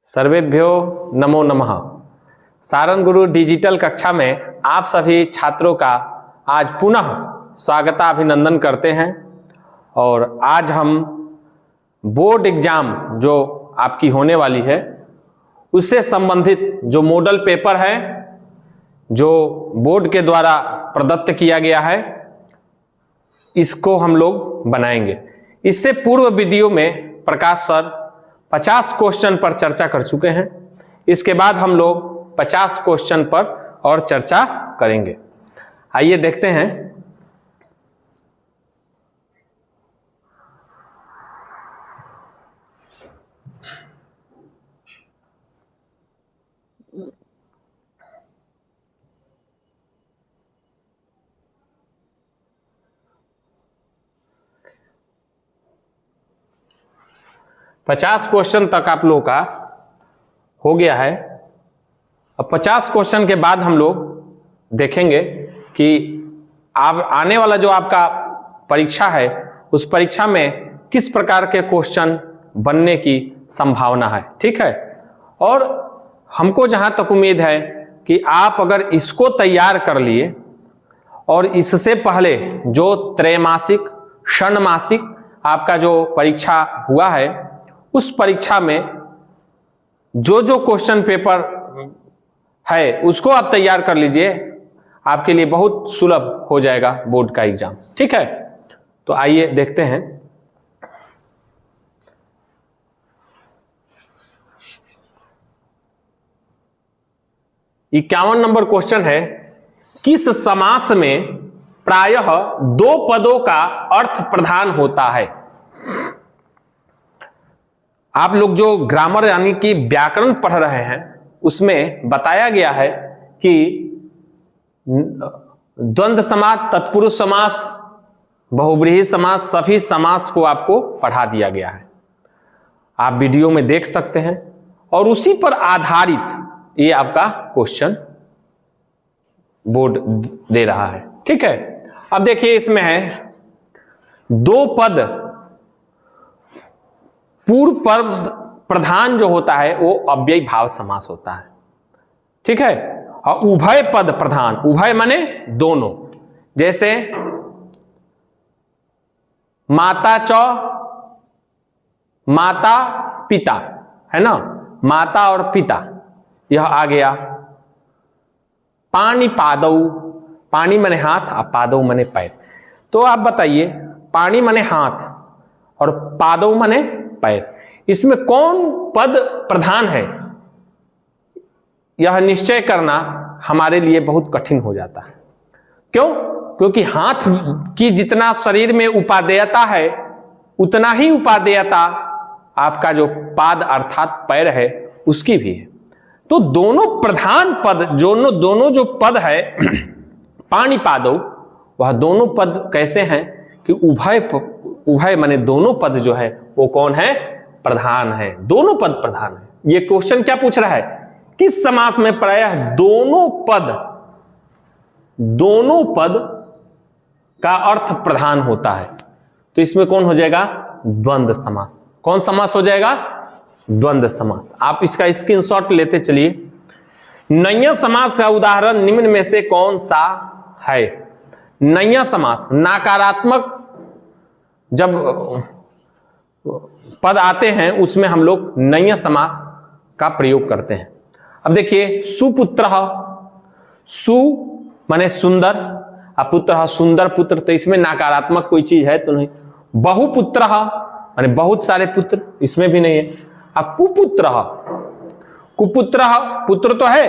सर्वेभ्यो नमो नमः। सारंग गुरु डिजिटल कक्षा में आप सभी छात्रों का आज पुनः स्वागताभिनंदन करते हैं। और आज हम बोर्ड एग्जाम जो आपकी होने वाली है उससे संबंधित जो मॉडल पेपर है जो बोर्ड के द्वारा प्रदत्त किया गया है इसको हम लोग बनाएंगे। इससे पूर्व वीडियो में प्रकाश सर 50 क्वेश्चन पर चर्चा कर चुके हैं। इसके बाद हम लोग 50 क्वेश्चन पर और चर्चा करेंगे। आइए देखते हैं। पचास क्वेश्चन तक आप लोगों का हो गया है। अब 50 क्वेश्चन के बाद हम लोग देखेंगे कि आप आने वाला जो आपका परीक्षा है उस परीक्षा में किस प्रकार के क्वेश्चन बनने की संभावना है। ठीक है। और हमको जहां तक उम्मीद है कि आप अगर इसको तैयार कर लिए और इससे पहले जो त्रैमासिक षण्मासिक आपका जो परीक्षा हुआ है उस परीक्षा में जो जो क्वेश्चन पेपर है उसको आप तैयार कर लीजिए। आपके लिए बहुत सुलभ हो जाएगा बोर्ड का एग्जाम। ठीक है। तो आइए देखते हैं। इक्यावन नंबर क्वेश्चन है, किस समास में प्रायः दो पदों का अर्थ प्रधान होता है। आप लोग जो ग्रामर यानी कि व्याकरण पढ़ रहे हैं उसमें बताया गया है कि द्वंद्व समास, तत्पुरुष समास, बहुब्रीहि समास, सभी समास को आपको पढ़ा दिया गया है। आप वीडियो में देख सकते हैं और उसी पर आधारित ये आपका क्वेश्चन बोर्ड दे रहा है। ठीक है। अब देखिए इसमें है दो पद पूर्व पद प्रधान जो होता है वो अव्ययी भाव समास होता है। ठीक है। और उभय पद प्रधान, उभय माने दोनों, जैसे माता च माता पिता है ना, माता और पिता यह आ गया। पानी पादौ, पानी माने हाथ और पादौ माने पैर। तो आप बताइए पानी माने हाथ और पादौ माने पैर, इसमें कौन पद प्रधान है यह निश्चय करना हमारे लिए बहुत कठिन हो जाता है। क्यों? क्योंकि हाथ की जितना शरीर में उपादेयता है उतना ही उपादेयता आपका जो पाद अर्थात पैर है उसकी भी है। तो दोनों प्रधान पद दोनों जो पद है पानी पादौ, वह दोनों पद कैसे हैं कि उभय माने दोनों पद जो है वो कौन है, प्रधान है। दोनों पद प्रधान है। ये क्वेश्चन क्या पूछ रहा है, किस समास में प्रायः दोनों पद का अर्थ प्रधान होता है। तो इसमें कौन हो जाएगा, द्वंद्व समास। कौन समास हो जाएगा, द्वंद्व समास। आप इसका स्क्रीनशॉट लेते चलिए। नय्य समास का उदाहरण निम्न में से कौन सा है। नय्य समास, नकारात्मक जब पद आते हैं उसमें हम लोग नय्य समास का प्रयोग करते हैं। अब देखिए सुपुत्र, सु माने सुंदर, पुत्र सुंदर पुत्र, तो इसमें नकारात्मक कोई चीज है तो नहीं। बहुपुत्र माने बहुत सारे पुत्र, इसमें भी नहीं है। कुपुत्र, कुपुत्र पुत्र तो है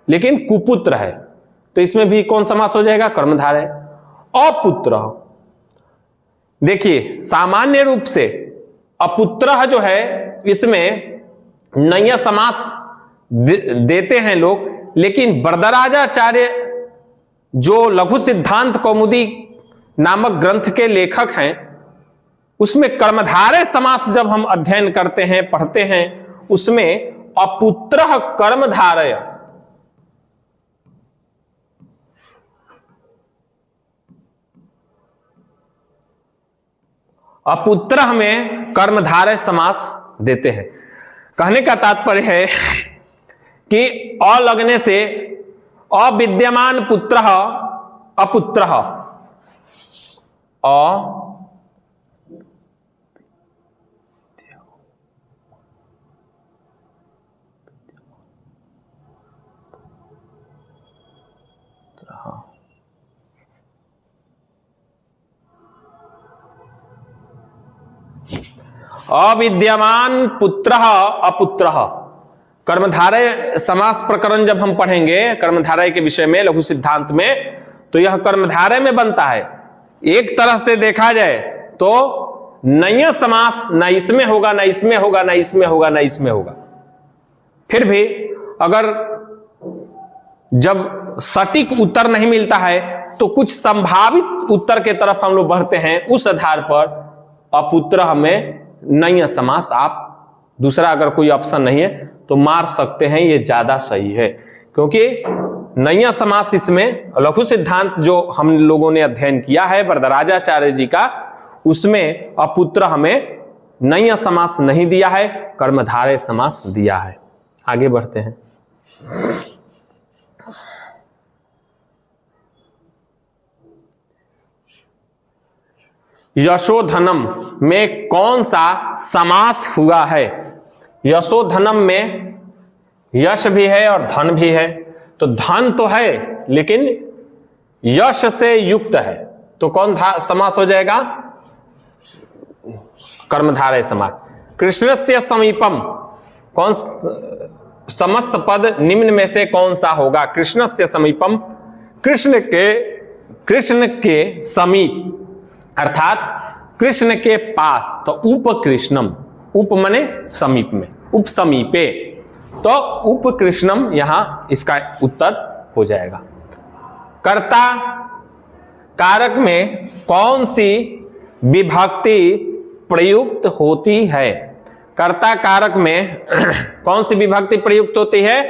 लेकिन कुपुत्र है, तो इसमें भी कौन समास हो जाएगा, कर्मधारय। अपुत्र, देखिए सामान्य रूप से अपुत्र जो है इसमें नय्य समास देते हैं लोग, लेकिन वरदराजाचार्य जो लघु सिद्धांत कौमुदी नामक ग्रंथ के लेखक हैं उसमें कर्मधारय समास जब हम अध्ययन करते हैं पढ़ते हैं उसमें अपुत्र कर्मधारय, अपुत्र में कर्मधारय समास देते हैं। कहने का तात्पर्य है कि अ लगने से अविद्यमान पुत्र अपुत्र, अविद्यमान पुत्र अपुत्र। कर्मधारय समास प्रकरण जब हम पढ़ेंगे कर्मधारय के विषय में लघु सिद्धांत में, तो यह कर्मधारय में बनता है। एक तरह से देखा जाए तो नय समास न इसमें होगा, न इसमें होगा, न इसमें होगा, न इसमें होगा। फिर भी अगर जब सटीक उत्तर नहीं मिलता है तो कुछ संभावित उत्तर के तरफ हम लोग बढ़ते हैं, उस आधार पर अपुत्र हमें नय समास, आप दूसरा अगर कोई ऑप्शन नहीं है तो मार सकते हैं, ये ज्यादा सही है। क्योंकि नय समास इसमें लघु सिद्धांत जो हम लोगों ने अध्ययन किया है वरदराजाचार्य जी का, उसमें अपुत्र हमें नय समास नहीं दिया है, कर्मधारय समास दिया है। आगे बढ़ते हैं। यशोधनम में कौन सा समास हुआ है? यशोधनम में यश भी है और धन भी है, तो धन तो है लेकिन यश से युक्त है, तो कौन समास हो जाएगा? कर्मधारय समास। कृष्णस्य समीपम, कौन समस्त पद निम्न में से कौन सा होगा? कृष्णस्य समीपम, कृष्ण के समीप अर्थात कृष्ण के पास, तो उपकृष्णम, उप मने समीप में, उप समीपे, तो उपकृष्णम यहां इसका उत्तर हो जाएगा। कर्ता कारक में कौन सी विभक्ति प्रयुक्त होती है? कर्ता कारक में कौन सी विभक्ति प्रयुक्त होती है?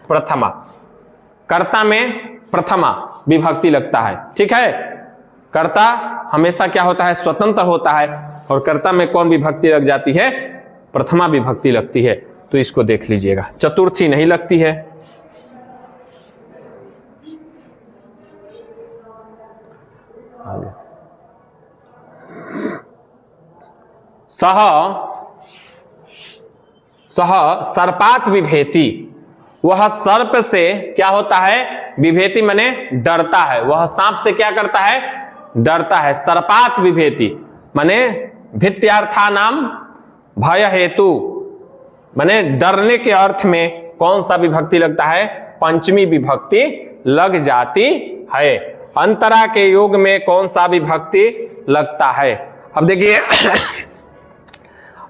प्रथमा। कर्ता में प्रथमा विभक्ति लगता है, ठीक है। कर्ता हमेशा क्या होता है? स्वतंत्र होता है, और कर्ता में कौन विभक्ति लग जाती है? प्रथमा विभक्ति लगती है। तो इसको देख लीजिएगा, चतुर्थी नहीं लगती है। सह सर्पात विभेति, वह सर्प से क्या होता है? विभेति माने डरता है, वह सांप से क्या करता है? डरता है। सर्पात विभेति माने भित्यार्था नाम भय हेतु, माने डरने के अर्थ में कौन सा विभक्ति लगता है? पंचमी विभक्ति लग जाती है। अंतरा के योग में कौन सा विभक्ति लगता है? अब देखिए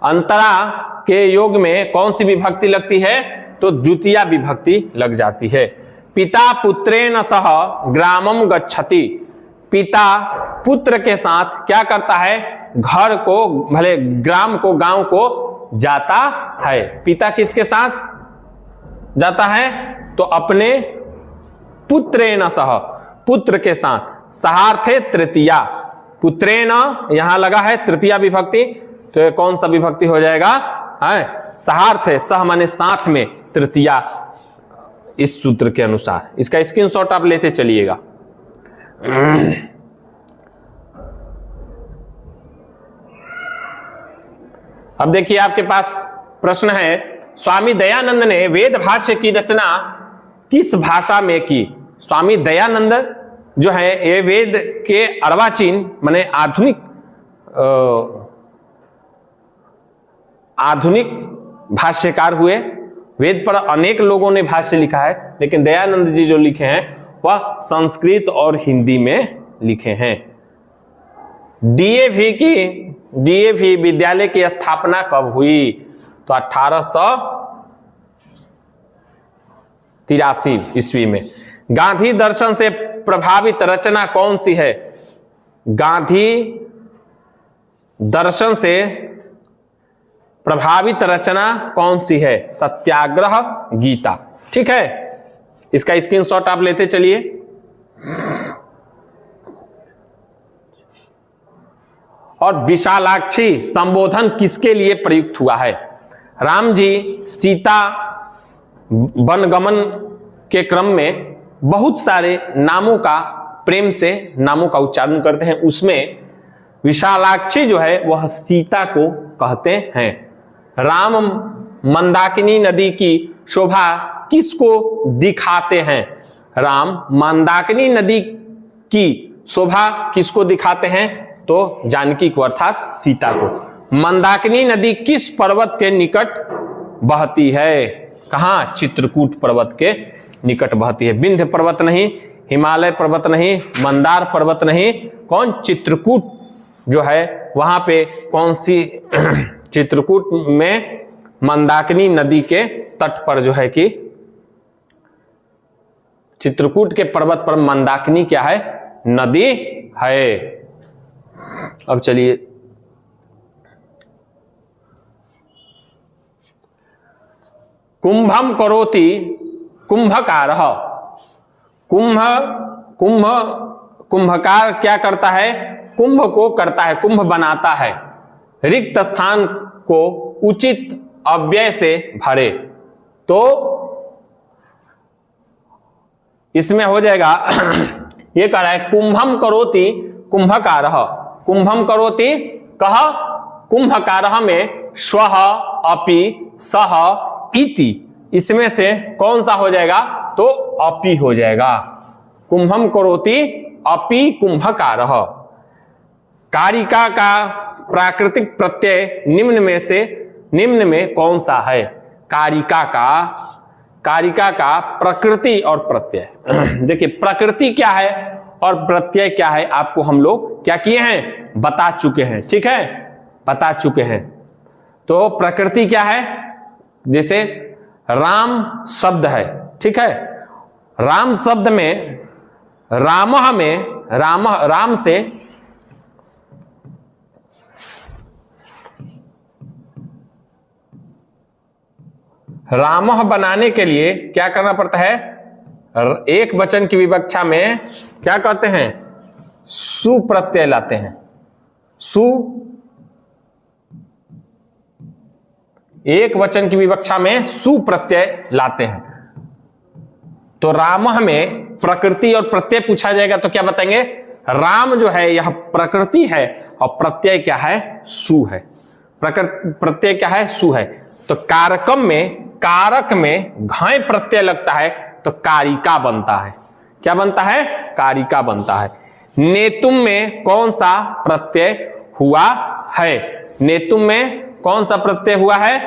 अंतरा के योग में कौन सी विभक्ति लगती है? तो द्वितीया विभक्ति लग जाती है। पिता पुत्रेण सह ग्रामम गच्छति, पिता पुत्र के साथ क्या करता है? घर को, भले ग्राम को, गांव को जाता है। पिता किसके साथ जाता है? तो अपने पुत्रेण सह, पुत्र के साथ। सहार्थे तृतीया, पुत्रेण यहां लगा है तृतीया विभक्ति, तो ये कौन सा विभक्ति हो जाएगा? है सहार्थे, सह माने साथ में, तृतीया इस सूत्र के अनुसार। इसका स्क्रीनशॉट आप लेते चलिएगा। अब देखिए आपके पास प्रश्न है, स्वामी दयानंद ने वेद भाष्य की रचना किस भाषा में की? स्वामी दयानंद जो है ये वेद के अर्वाचीन माने आधुनिक भाष्यकार हुए। वेद पर अनेक लोगों ने भाष्य लिखा है, लेकिन दयानंद जी जो लिखे हैं वह संस्कृत और हिंदी में लिखे हैं। डीएवी विद्यालय की स्थापना कब हुई? तो 1883 ईस्वी में। गांधी दर्शन से प्रभावित रचना कौन सी है? गांधी दर्शन से प्रभावित रचना कौन सी है? सत्याग्रह गीता, ठीक है। इसका स्क्रीनशॉट आप लेते चलिए। और विशालाक्षी संबोधन किसके लिए प्रयुक्त हुआ है? राम जी सीता वनगमन के क्रम में बहुत सारे नामों का, प्रेम से नामों का उच्चारण करते हैं। उसमें विशालाक्षी जो है वह सीता को कहते हैं। राम मंदाकिनी नदी की शोभा किसको दिखाते हैं? राम मंदाकिनी नदी की शोभा किसको दिखाते हैं? तो जानकी को, अर्थात सीता को। मंदाकिनी नदी किस पर्वत के निकट बहती है? कहां? चित्रकूट पर्वत के निकट बहती है। विंध्य पर्वत नहीं, हिमालय पर्वत नहीं, मंदार पर्वत नहीं, कौन? चित्रकूट जो है वहां पे कौन सी चित्रकूट में मंदाकिनी नदी के तट पर जो है कि चित्रकूट के पर्वत पर मंदाकिनी क्या है? नदी है। अब चलिए कुंभम करोति कुंभकारः। कुंभकार क्या करता है? कुंभ को करता है, कुंभ बनाता है। रिक्त स्थान को उचित अव्यय से भरे। तो इसमें हो जाएगा ये कह रहा है कुंभम करोति कुंभकारः। कुंभम करोति कह कुंभकारः में स्वः अपि सह इति, इसमें से कौन सा हो जाएगा? तो अपि हो जाएगा। कुंभम करोति अपि कुंभकारः। कारिका का प्राकृतिक प्रत्यय निम्न में कौन सा है? कारिका का प्रकृति और प्रत्यय देखिए प्रकृति क्या है और प्रत्यय क्या है, आपको हम लोग क्या किए हैं? बता चुके हैं। ठीक है, बता चुके हैं। तो प्रकृति क्या है? जैसे राम शब्द है, ठीक है, राम शब्द में राम से रामः बनाने के लिए क्या करना पड़ता है? एक वचन की विवक्षा में क्या कहते हैं? सु प्रत्यय लाते हैं। एक वचन की विवक्षा में सु प्रत्यय लाते हैं। तो रामः में प्रकृति और प्रत्यय पूछा जाएगा तो क्या बताएंगे? राम जो है यह प्रकृति है और प्रत्यय क्या है? सु है। प्रत्यय क्या है? सु है। तो कारक में घाय प्रत्यय लगता है तो कारिका बनता है। क्या बनता है? कारिका बनता है। नेतुम में कौन सा प्रत्यय हुआ है? नेतुम में कौन सा प्रत्यय हुआ है?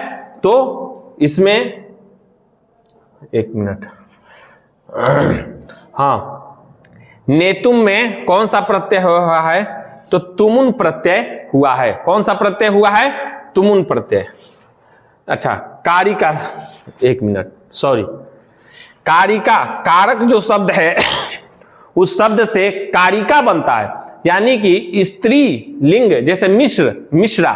तो इसमें एक मिनट, हाँ, नेतुम में कौन सा प्रत्यय हुआ है? तो तुमुन प्रत्यय हुआ है। कौन सा प्रत्यय हुआ है? तुमुन प्रत्यय। अच्छा, कारिका, एक मिनट, सॉरी, कारिका, कारक जो शब्द है उस शब्द से कारिका बनता है। यानी कि स्त्री लिंग, जैसे मिश्रा,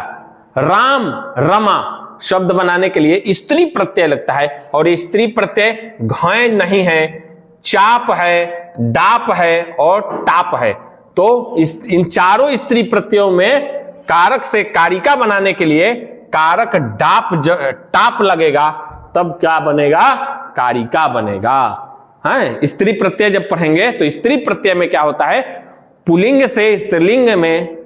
राम, रमा शब्द बनाने के लिए स्त्री प्रत्यय लगता है और ये स्त्री प्रत्यय घाय नहीं है, चाप है, डाप है और टाप है। तो इन चारों स्त्री प्रत्ययों में कारक से कारिका बनाने के लिए कारक टाप लगेगा, तब क्या बनेगा? कारिका बनेगा। है, स्त्री प्रत्यय जब पढ़ेंगे तो स्त्री प्रत्यय में क्या होता है? पुल्लिंग से स्त्रीलिंग में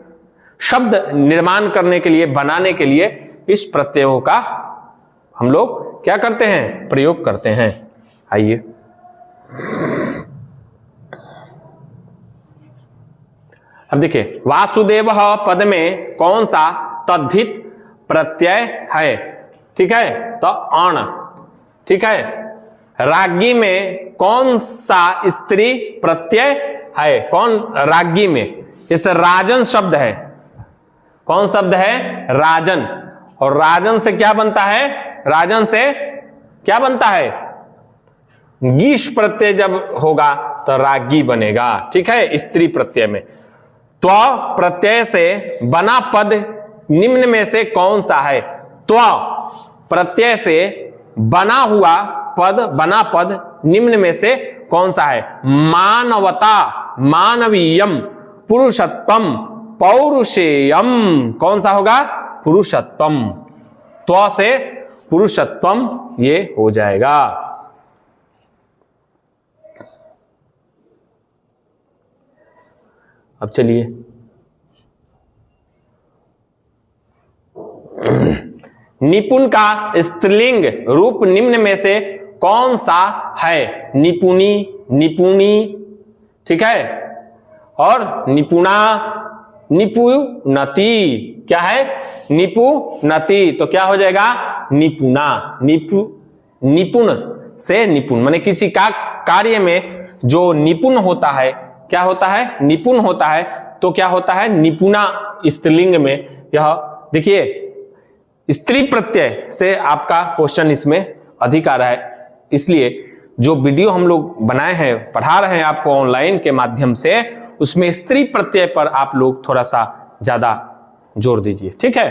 शब्द निर्माण करने के लिए, बनाने के लिए इस प्रत्ययों का हम लोग क्या करते हैं? प्रयोग करते हैं। आइए अब देखिए, वासुदेव पद में कौन सा तद्धित प्रत्यय है? ठीक है, तो अण। ठीक है, राज्ञी में कौन सा स्त्री प्रत्यय है? कौन? राज्ञी में इस राजन शब्द है। कौन शब्द है? राजन। और राजन से क्या बनता है? राजन से क्या बनता है? गीश प्रत्यय जब होगा तो राज्ञी बनेगा। ठीक है, स्त्री प्रत्यय में। त्व प्रत्यय से बना पद निम्न में से कौन सा है? त्व प्रत्यय से बना हुआ पद, बना पद निम्न में से कौन सा है? मानवता, मानवीयम, पुरुषत्वम, पौरुषेयम। कौन सा होगा? पुरुषत्वम। त्व से पुरुषत्वम ये हो जाएगा। अब चलिए निपुण का स्त्रीलिंग रूप निम्न में से कौन सा है? निपुणी, निपुणी, ठीक है, और निपुणा, निपुणति। क्या है? निपुणति। तो क्या हो जाएगा? निपुणा। निपुण से निपुण, माने किसी का कार्य में जो निपुण होता है, क्या होता है? निपुण होता है। तो क्या होता है? निपुणा स्त्रीलिंग में। यह देखिए स्त्री प्रत्यय से आपका क्वेश्चन इसमें अधिक आ रहा है, इसलिए जो वीडियो हम लोग बनाए हैं, पढ़ा रहे हैं आपको ऑनलाइन के माध्यम से, उसमें स्त्री प्रत्यय पर आप लोग थोड़ा सा ज्यादा जोर दीजिए, ठीक है।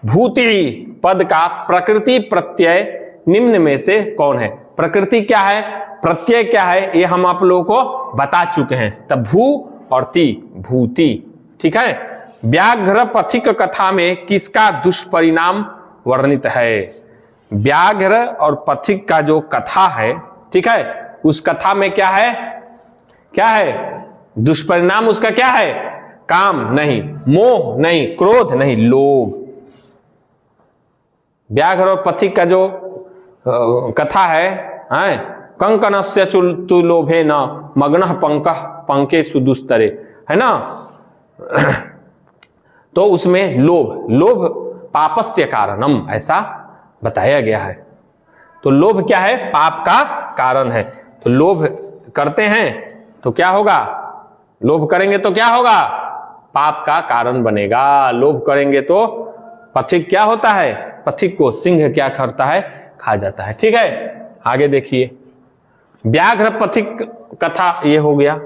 भूति पद का प्रकृति प्रत्यय निम्न में से कौन है? प्रकृति क्या है, प्रत्यय क्या है, ये हम आप लोगों को बता चुके हैं। तब भू और ती, भूति, ठीक है। व्याघ्र पथिक कथा में किसका दुष्परिणाम वर्णित है? व्याघ्र और पथिक का जो कथा है, ठीक है, उस कथा में क्या है? क्या है दुष्परिणाम? उसका क्या है? काम नहीं, मोह नहीं, क्रोध नहीं, लोभ। व्याघ्र और पथिक का जो कथा है, कंकणस्य तु लोभे न मग्न पंके सुदुस्तरे, है ना। तो उसमें लोभ, लोभ पापस्य कारणम ऐसा बताया गया है। तो लोभ क्या है? पाप का कारण है। तो लोभ करते हैं तो क्या होगा? लोभ करेंगे तो क्या होगा? पाप का कारण बनेगा। लोभ करेंगे तो पथिक क्या होता है? पथिक को सिंह क्या करता है? खा जाता है, ठीक है। आगे देखिए, व्याघ्र पथिक कथा ये हो गया।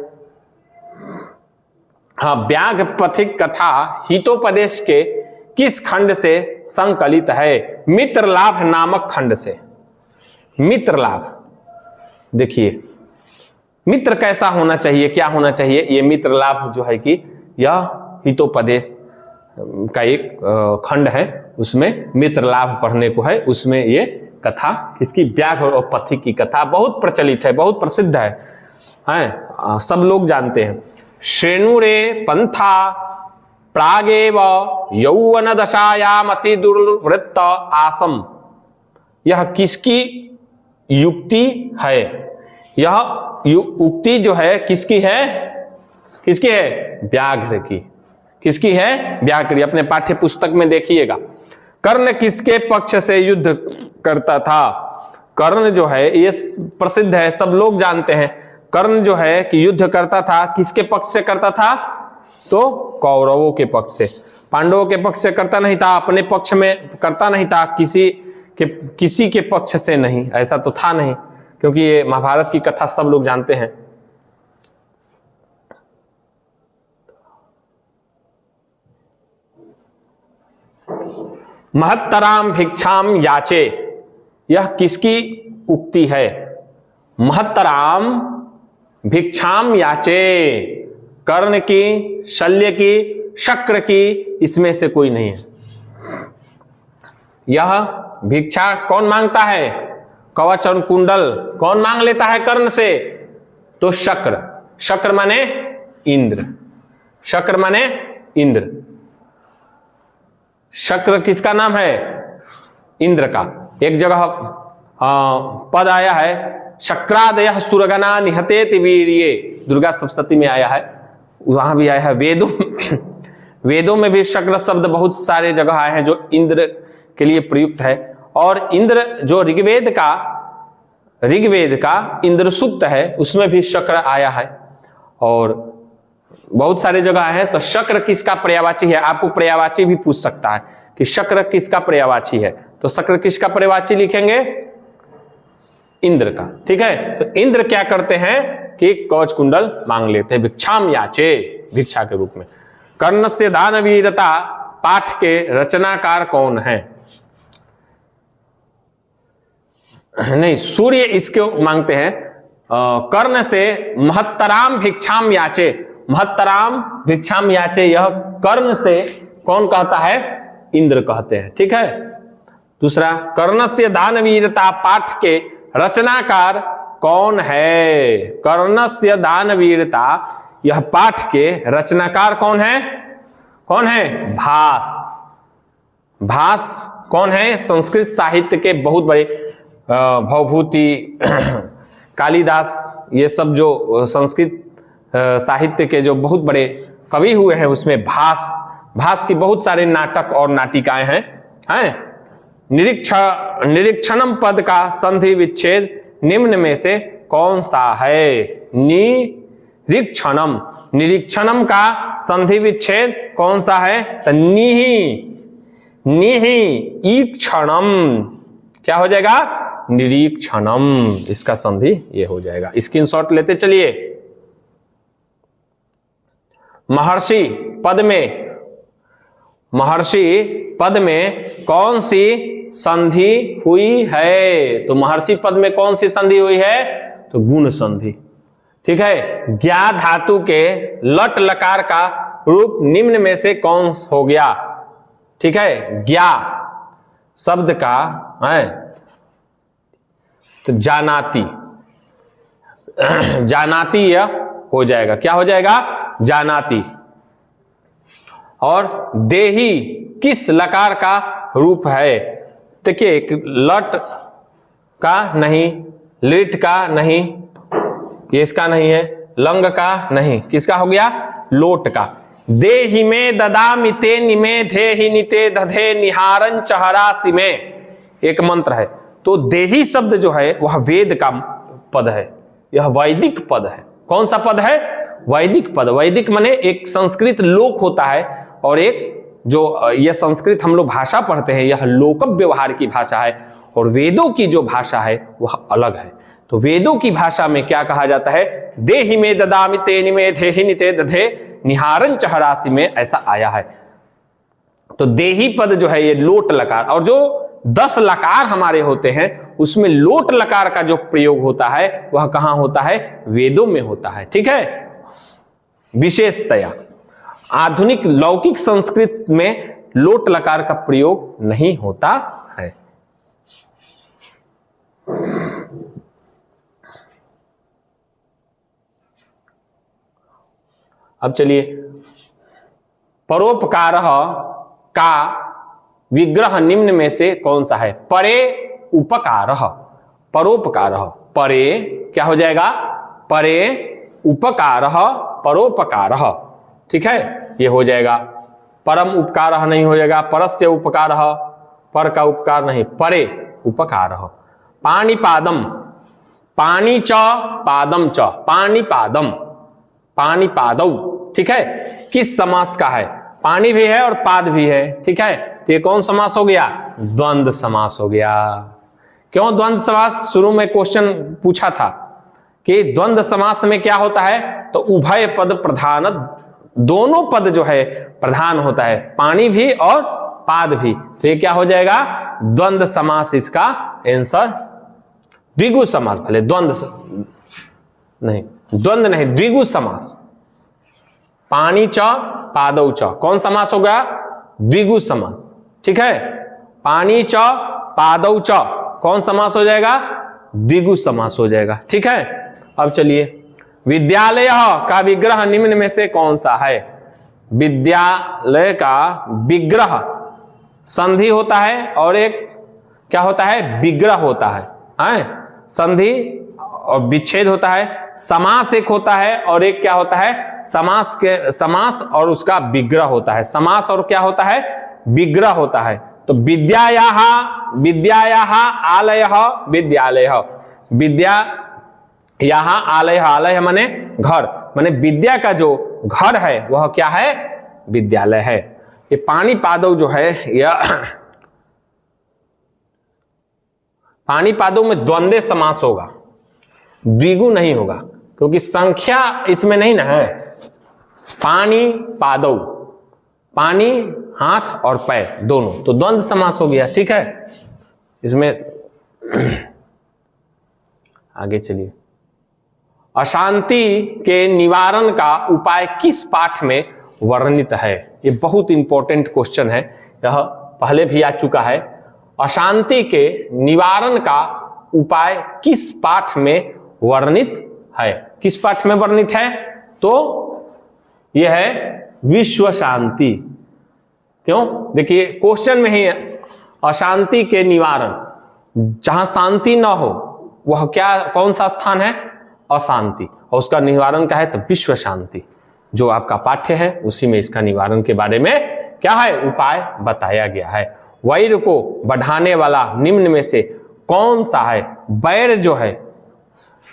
हाँ, व्याघ्र पथिक कथा हितोपदेश के किस खंड से संकलित है? मित्र लाभ नामक खंड से। मित्र लाभ, देखिए मित्र कैसा होना चाहिए, क्या होना चाहिए? ये मित्र लाभ जो है कि यह हितोपदेश का एक खंड है, उसमें मित्र लाभ पढ़ने को है। उसमें ये कथा किसकी? व्याघ्र और पथिक की कथा बहुत प्रचलित है, बहुत प्रसिद्ध है, सब लोग जानते हैं। श्रेणुरे पंथा प्रागेव यौवन दशायाम अति दुर्वृत्त आसम, यह किसकी युक्ति है? यह उक्ति जो है किसकी है? किसकी है? व्याघ्र की। किसकी है? व्याघ्र की। अपने पाठ्य पुस्तक में देखिएगा। कर्ण किसके पक्ष से युद्ध करता था? कर्ण जो है ये प्रसिद्ध है, सब लोग जानते हैं। कर्ण जो है कि युद्ध करता था, किसके पक्ष से करता था? तो कौरवों के पक्ष से। पांडवों के पक्ष से करता नहीं था, अपने पक्ष में करता नहीं था, किसी के पक्ष से नहीं, ऐसा तो था नहीं, क्योंकि ये महाभारत की कथा सब लोग जानते हैं। महत्तराम भिक्षाम याचे, यह किसकी उक्ति है? महत्तराम भिक्षाम याचे, कर्ण की, शल्य की, शक्र की, इसमें से कोई नहीं है। यह भिक्षा कौन मांगता है? कवच और कुंडल कौन मांग लेता है कर्ण से? तो शक्र। शक्र माने इंद्र। शक्र माने इंद्र। शक्र किसका नाम है? इंद्र का। एक जगह पद आया है, शक्रादय सुरगना निहते वीर्ये, दुर्गा सप्तशती में आया है, वहां भी आया है। वेदों में भी शक्र शब्द बहुत सारे जगह आए हैं जो इंद्र के लिए प्रयुक्त है। और इंद्र जो ऋग्वेद का इंद्र सूक्त है, उसमें भी शक्र आया है, और बहुत सारे जगह आए हैं। तो शक्र किसका पर्यायवाची है? आपको पर्यायवाची भी पूछ सकता है कि शक्र किसका पर्यायवाची है, तो शक्र किसका पर्यायवाची लिखेंगे? इंद्र का, ठीक है। तो इंद्र क्या करते हैं कि कवच कुंडल मांग लेते हैं, भिक्षाम याचे, भिक्षा के रूप में। कर्ण से दानवीरता पाठ के रचनाकार कौन है? नहीं, सूर्य इसको मांगते हैं। कर्ण से महत्तराम भिक्षाम याचे, महत्तराम भिक्षाम याचे, यह कर्ण से कौन कहता है? इंद्र कहते हैं, ठीक है। दूसरा, कर्णस्य दानवीरता पाठ के रचनाकार कौन है? कर्णस्य दानवीरता यह पाठ के रचनाकार कौन है? कौन है? भास। भास कौन है? संस्कृत साहित्य के बहुत बड़े भवभूति कालिदास, ये सब जो संस्कृत साहित्य के जो बहुत बड़े कवि हुए हैं उसमें भास की बहुत सारे नाटक और नाटिकाएं हैं। निरीक्षणम पद का संधि विच्छेद निम्न में से कौन सा है? निरीक्षणम का संधि विच्छेद कौन सा है? तो ईक्षणम। क्या हो जाएगा? निरीक्षणम। इसका संधि ये हो जाएगा। स्क्रीनशॉट लेते चलिए। महर्षि पद में कौन सी संधि हुई है? तो महर्षि पद में कौन सी संधि हुई है? तो गुण संधि। ठीक है। ज्ञा धातु के लट लकार का रूप निम्न में से कौन हो गया? ठीक है। ज्ञा शब्द का है तो जानाती यह हो जाएगा। क्या हो जाएगा? जानाती। और देही किस लकार का रूप है? देखिए, लट का नहीं, लिट का नहीं, ये इसका नहीं है, लंग का नहीं, किसका हो गया? लोट का। देहि में ददामिते निमे धेहि निते दधे निहारं चहरासि में, एक मंत्र है। तो देही शब्द जो है वह वेद का पद है, यह वैदिक पद है। कौन सा पद है? वैदिक पद। वैदिक माने एक संस्कृत लोक होता है और एक जो यह संस्कृत हम लोग भाषा पढ़ते हैं यह लोक व्यवहार की भाषा है, और वेदों की जो भाषा है वह अलग है। तो वेदों की भाषा में क्या कहा जाता है? देहि में ददामि तेनि में धेहि निते दधे निहारं चहरासि में, ऐसा आया है। तो देही पद जो है ये लोट लकार, और जो 10 लकार हमारे होते हैं उसमें लोट लकार का जो प्रयोग होता है वह कहां होता है? वेदों में होता है। ठीक है। विशेषतया आधुनिक लौकिक संस्कृत में लोट लकार का प्रयोग नहीं होता है। अब चलिए, परोपकार का विग्रह निम्न में से कौन सा है? परे उपकार। परोपकार। परे क्या हो जाएगा? परे उपकार परोपकार। ठीक है, ये हो जाएगा। परम उपकार नहीं हो जाएगा, परस्य उपकार, पर का उपकार नहीं, परे उपकार। पाणिपादम, पानी च पादम च, पाणिपादम, पाणिपादौ। ठीक है। किस समास का है? पानी भी है और पाद भी है। ठीक है। तो ये कौन समास हो गया? द्वंद्व समास हो गया। क्यों द्वंद्व समास? शुरू में क्वेश्चन पूछा था कि द्वंद्व समास में क्या होता है? तो उभय पद प्रधान, दोनों पद जो है प्रधान होता है, पानी भी और पाद भी। तो ये क्या हो जाएगा? द्वंद्व समास। इसका आंसर द्विगु समास। भले द्वंद्व नहीं, द्वंद्व नहीं, द्विगु समास। पानी च पादौ च, कौन समास हो गया? द्विगु समास। ठीक है। पानी च पादौ च, कौन समास हो जाएगा? द्विगु समास हो जाएगा। ठीक है। अब चलिए, विद्यालय का विग्रह निम्न में से कौन सा है? विद्यालय का विग्रह संधि होता है और एक क्या होता है? विग्रह होता है। संधि और विच्छेद होता है। समास एक होता है और एक क्या होता है? समास और उसका विग्रह होता है। समास और क्या होता है? विग्रह होता है। तो विद्यायाः आलयः विद्यालय, विद्यायाः आलयः, आलय माने घर, माने विद्या का जो घर है वह क्या है? विद्यालय है। ये पाणिपादौ जो है यह पाणिपादौ में द्वंद्व समास होगा, द्विगु नहीं होगा, क्योंकि संख्या इसमें नहीं ना है। पानी पादौ, पानी हाथ और पैर दोनों, तो द्वंद्व समास हो गया। ठीक है। इसमें आगे चलिए, अशांति के निवारण का उपाय किस पाठ में वर्णित है? ये बहुत इंपॉर्टेंट क्वेश्चन है, यह पहले भी आ चुका है अशांति के निवारण का उपाय किस पाठ में वर्णित है? किस पाठ में वर्णित है? तो यह है विश्व शांति। क्यों? देखिए क्वेश्चन में ही अशांति के निवारण, जहां शांति ना हो वह क्या, कौन सा स्थान है? अशांति। और उसका निवारण क्या है? तो विश्व शांति। जो आपका पाठ्य है उसी में इसका निवारण के बारे में क्या है? उपाय बताया गया है। वैर को बढ़ाने वाला निम्न में से कौन सा है? वैर जो है,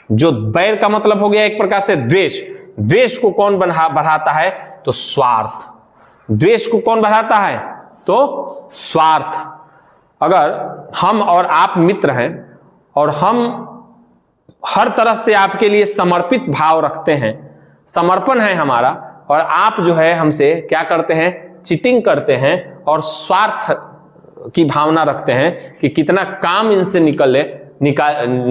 जो वैर का मतलब हो गया एक प्रकार से द्वेष। द्वेष को कौन बढ़ाता है? तो स्वार्थ। द्वेष को कौन बढ़ाता है? तो स्वार्थ। अगर हम और आप मित्र हैं और हम हर तरह से आपके लिए समर्पित भाव रखते हैं, समर्पण है हमारा, और आप जो है हमसे क्या करते हैं? चीटिंग करते हैं और स्वार्थ की भावना रखते हैं कि कितना काम इनसे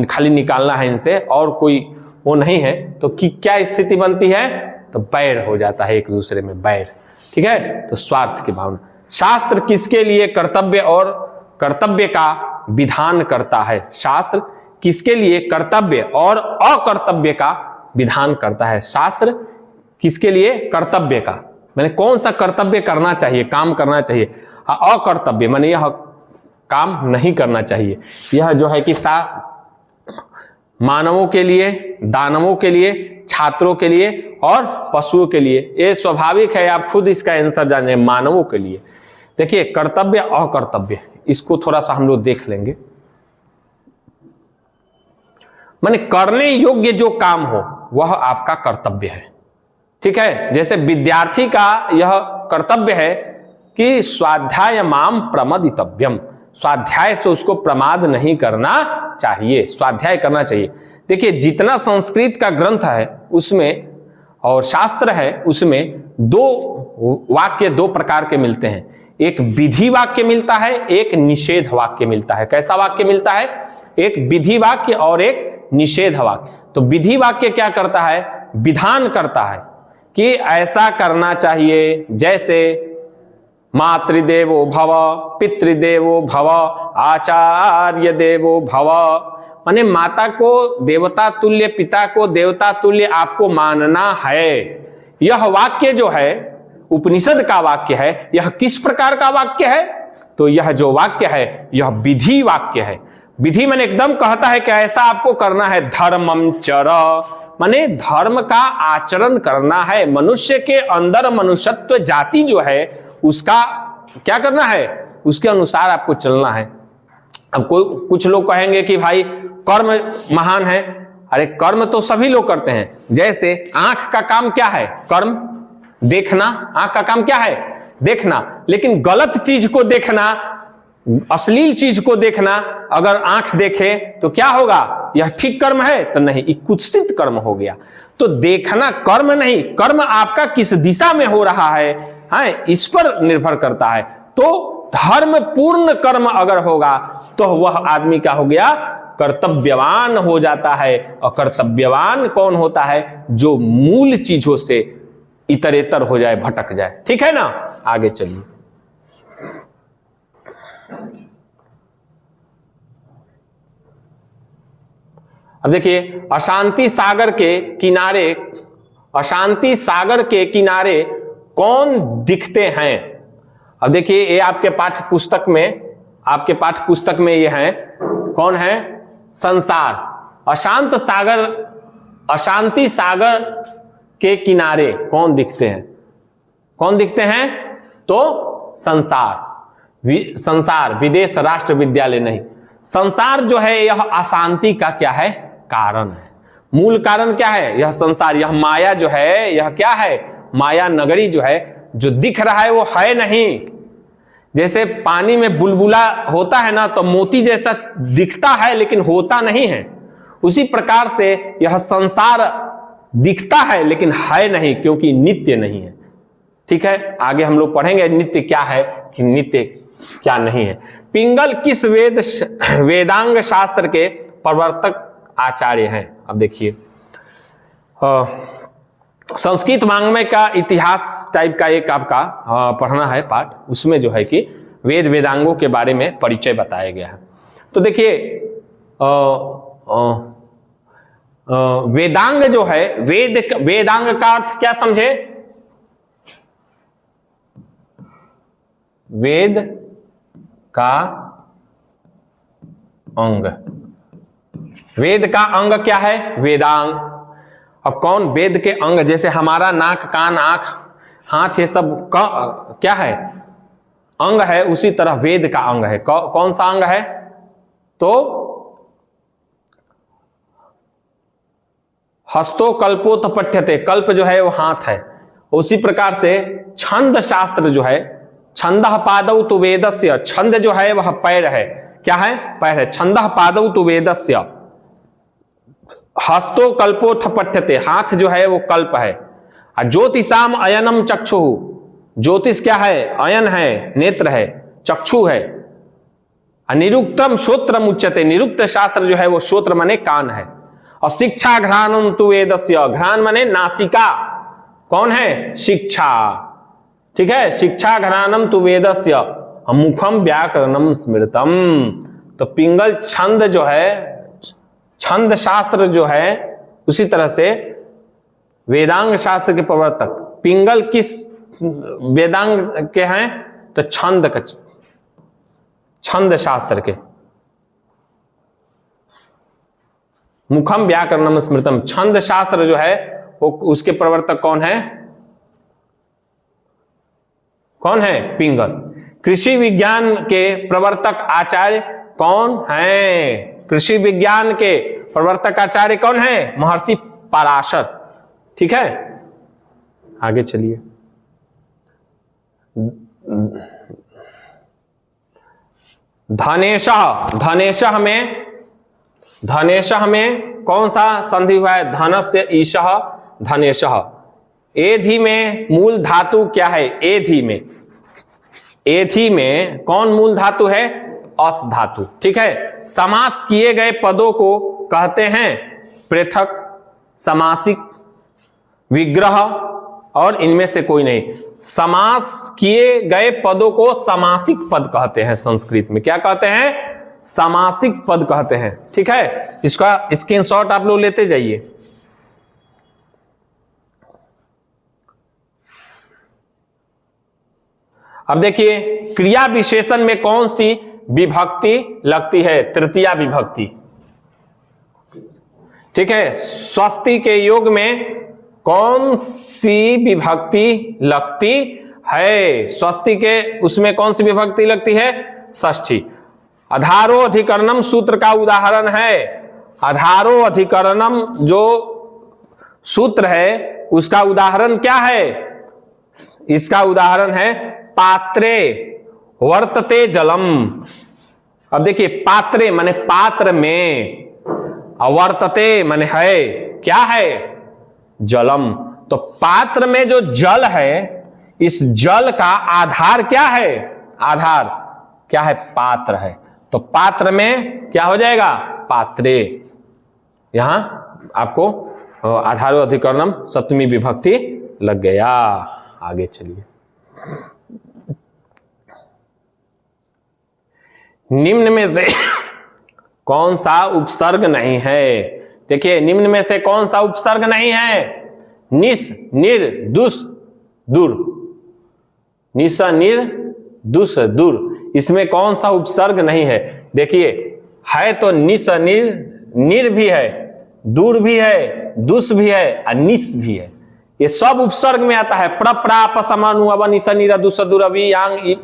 खाली निकालना है इनसे, और कोई वो नहीं है, तो क्या स्थिति बनती है? तो बैर हो जाता है एक दूसरे में, बैर। ठीक है, तो स्वार्थ की भावना। शास्त्र किसके लिए कर्तव्य और कर्तव्य का विधान करता है? शास्त्र किसके लिए कर्तव्य और अकर्तव्य का विधान करता है? शास्त्र किसके लिए कर्तव्य का, मैंने कौन सा कर्तव्य करना चाहिए, काम करना चाहिए, अकर्तव्य माने यह काम नहीं करना चाहिए। यह जो है कि मानवों के लिए, दानवों के लिए, छात्रों के लिए और पशुओं के लिए। ये स्वाभाविक है, आप खुद इसका आंसर जाने। मानवों के लिए देखिए कर्तव्य अकर्तव्य, इसको थोड़ा सा हम लोग देख लेंगे। माने करने योग्य जो काम हो वह आपका कर्तव्य है। ठीक है, जैसे विद्यार्थी का यह कर्तव्य है कि स्वाध्याय माम प्रमदितव्यम, स्वाध्याय से उसको प्रमाद नहीं करना चाहिए, स्वाध्याय करना चाहिए। देखिए जितना संस्कृत का ग्रंथ है उसमें और शास्त्र है उसमें दो वाक्य दो प्रकार के मिलते हैं। एक विधि वाक्य मिलता है, एक निषेध वाक्य मिलता है। कैसा वाक्य मिलता है? एक विधि वाक्य और एक निषेध वाक्य। तो विधि वाक्य क्या करता है? विधान करता है कि ऐसा करना चाहिए, जैसे मातृदेवो भव, पितृदेवो भव, आचार्य देवो भव। माने माता को देवता तुल्य, पिता को देवता तुल्य आपको मानना है। यह वाक्य जो है उपनिषद का वाक्य है। यह किस प्रकार का वाक्य है? तो यह जो वाक्य है यह विधि वाक्य है। विधि मैंने एकदम कहता है कि ऐसा आपको करना है। धर्मम चर माने धर्म का आचरण करना है। मनुष्य के अंदर मनुष्यत्व जाति जो है उसका क्या करना है? उसके अनुसार आपको चलना है। अब कुछ लोग कहेंगे कि भाई कर्म महान है। अरे कर्म तो सभी लोग करते हैं। जैसे आंख का काम क्या है? कर्म देखना। आंख का काम क्या है? देखना। लेकिन गलत चीज को देखना, अश्लील चीज को देखना, अगर आंख देखे तो क्या होगा? यह ठीक कर्म है? तो नहीं, ये कुत्सित कर्म हो गया। तो देखना कर्म नहीं, कर्म आपका किस दिशा में हो रहा है, इस पर निर्भर करता है। तो धर्म पूर्ण कर्म अगर होगा तो वह आदमी क्या हो गया? कर्तव्यवान हो जाता है। और कर्तव्यवान कौन होता है? जो मूल चीजों से इतरेतर हो जाए, भटक जाए। ठीक है ना? आगे चलिए। अब देखिए अशांति सागर के किनारे, अशांति सागर के किनारे कौन दिखते हैं? अब देखिए ये आपके पाठ्य पुस्तक में ये है, कौन है? संसार। अशांति सागर के किनारे कौन दिखते हैं? कौन दिखते हैं? तो संसार, विदेश राष्ट्र विद्यालय नहीं। संसार जो है यह अशांति का क्या है? कारण है। मूल कारण क्या है? यह संसार, यह माया जो है, यह क्या है? माया नगरी जो है, जो दिख रहा है वो है नहीं। जैसे पानी में बुलबुला होता है ना, तो मोती जैसा दिखता है लेकिन होता नहीं है। उसी प्रकार से यह संसार दिखता है लेकिन है नहीं, क्योंकि नित्य नहीं है। ठीक है, आगे हम लोग पढ़ेंगे नित्य क्या है कि नित्य क्या नहीं है। पिंगल किस वेदांग शास्त्र के प्रवर्तक आचार्य हैं? अब देखिए संस्कृत वाङ्मय का इतिहास टाइप का एक आपका पढ़ना है पाठ। उसमें जो है कि वेद वेदांगों के बारे में परिचय बताया गया है। तो देखिए वेदांग जो है, वेदांग का अर्थ क्या समझे? वेद का अंग। वेद का अंग क्या है? वेदांग। अब कौन वेद के अंग? जैसे हमारा नाक, कान, आंख, हाथ, ये सब क्या है? अंग है। उसी तरह वेद का अंग है। कौन सा अंग है? तो हस्तो कल्पोत पठ्यते, कल्प जो है वो हाथ है। उसी प्रकार से छंद शास्त्र जो है, छंदः पादौ तु वेदस्य, छंद जो है वह पैर है। क्या है? पैर है। छंदः पादौ तु वेदस्य, हस्तो कल्पोथ पठ्यते, हाथ जो है वो कल्प है। ज्योतिषाम अयनम चक्षु, ज्योतिष क्या है? अयन है, नेत्र है, चक्षु है। निरुक्तम श्रोत्रम उच्यते, निरुक्त शास्त्र जो है वो श्रोत्र माने कान है। और शिक्षा घ्राणम तु वेदस्य, घ्राण माने नासिका। कौन है? शिक्षा। ठीक है, शिक्षा घ्राणम तु वेदस्य, मुखम व्याकरणम स्मृतम। तो पिंगल छंद जो है, छंद शास्त्र जो है, उसी तरह से वेदांग शास्त्र के प्रवर्तक पिंगल किस वेदांग के हैं? तो छंद का, छंद शास्त्र के। मुखम व्याकरणम स्मृतम, छंद शास्त्र जो है वो उसके प्रवर्तक कौन है? कौन है? पिंगल। कृषि विज्ञान के प्रवर्तक आचार्य कौन है? कृषि विज्ञान के प्रवर्तक आचार्य कौन है? महर्षि पराशर। ठीक है, आगे चलिए। धनेशः में कौन सा संधि हुआ है? धनस्य ईशः धनेशः। एधि में मूल धातु क्या है? एधि में, एधि में कौन मूल धातु है? अस धातु। ठीक है, समास किए गए पदों को कहते हैं पृथक, समासिक, विग्रह और इनमें से कोई नहीं। समास किए गए पदों को समासिक पद कहते हैं। संस्कृत में क्या कहते हैं? समासिक पद कहते हैं। ठीक है, इसका स्क्रीनशॉट आप लोग लेते जाइए। अब देखिए, क्रिया विशेषण में कौन सी विभक्ति लगती है? तृतीया विभक्ति। ठीक है, स्वस्ति के योग में कौन सी विभक्ति लगती है? स्वस्ति के उसमें कौन सी विभक्ति लगती है? षष्ठी। आधारो अधिकरणम सूत्र का उदाहरण है। आधारो अधिकरणम जो सूत्र है उसका उदाहरण क्या है? इसका उदाहरण है पात्रे वर्तते जलम। अब देखिए, पात्रे माने पात्र में, वर्तते माने है, क्या है? जलम। तो पात्र में जो जल है, इस जल का आधार क्या है? आधार क्या है? पात्र है। तो पात्र में क्या हो जाएगा? पात्रे। यहां आपको आधारो अधिकरणम सप्तमी विभक्ति लग गया। आगे चलिए। निम्न में से कौन सा उपसर्ग नहीं है? देखिए, निम्न में से कौन सा उपसर्ग नहीं है? निस, निर, दुस, दुर। निस, निर, दुस, दुर, इसमें कौन सा उपसर्ग नहीं है? देखिए, है तो निस, निर, निर भी है, दूर भी है, दुस भी है और निस भी है। ये सब उपसर्ग में आता है। प्र, प्रा, पसमानु, अव, निस, निर, दुस, दुर, अवि, यांग,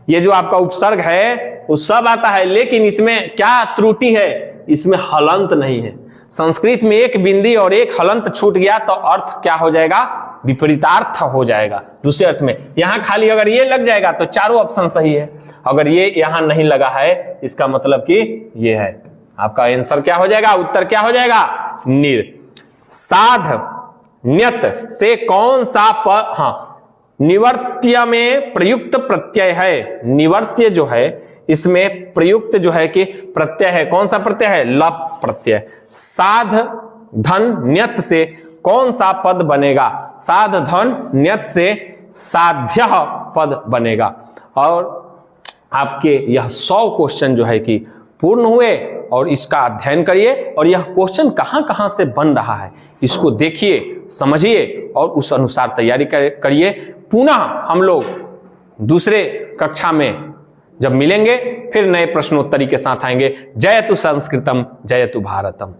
ये जो आपका उपसर्ग है वो सब आता है। लेकिन इसमें क्या त्रुटि है? इसमें हलंत नहीं है। संस्कृत में एक बिंदी और एक हलंत छूट गया तो अर्थ क्या हो जाएगा? विपरीतार्थ हो जाएगा। दूसरे अर्थ में यहां खाली अगर ये लग जाएगा तो चारों ऑप्शन सही है। अगर ये यहां नहीं लगा है, इसका मतलब कि ये है। आपका आंसर क्या हो जाएगा? उत्तर क्या हो जाएगा? निर। साध न्यत से कौन सा पद? हाँ, निवर्त्य में प्रयुक्त प्रत्यय है। निवर्त्य जो है इसमें प्रयुक्त जो है कि प्रत्यय है। कौन सा प्रत्यय है? लप प्रत्यय। साध धन न्यत से कौन सा पद बनेगा? साध धन न्यत से साध्य पद बनेगा। और आपके यह 100 क्वेश्चन जो है कि पूर्ण हुए, और इसका अध्ययन करिए और यह क्वेश्चन कहां कहां से बन रहा है इसको देखिए, समझिए और उस अनुसार तैयारी करिए। पुनः हम लोग दूसरे कक्षा में जब मिलेंगे फिर नए प्रश्नोत्तरी के साथ आएंगे। जयतु संस्कृतम जयतु भारतम।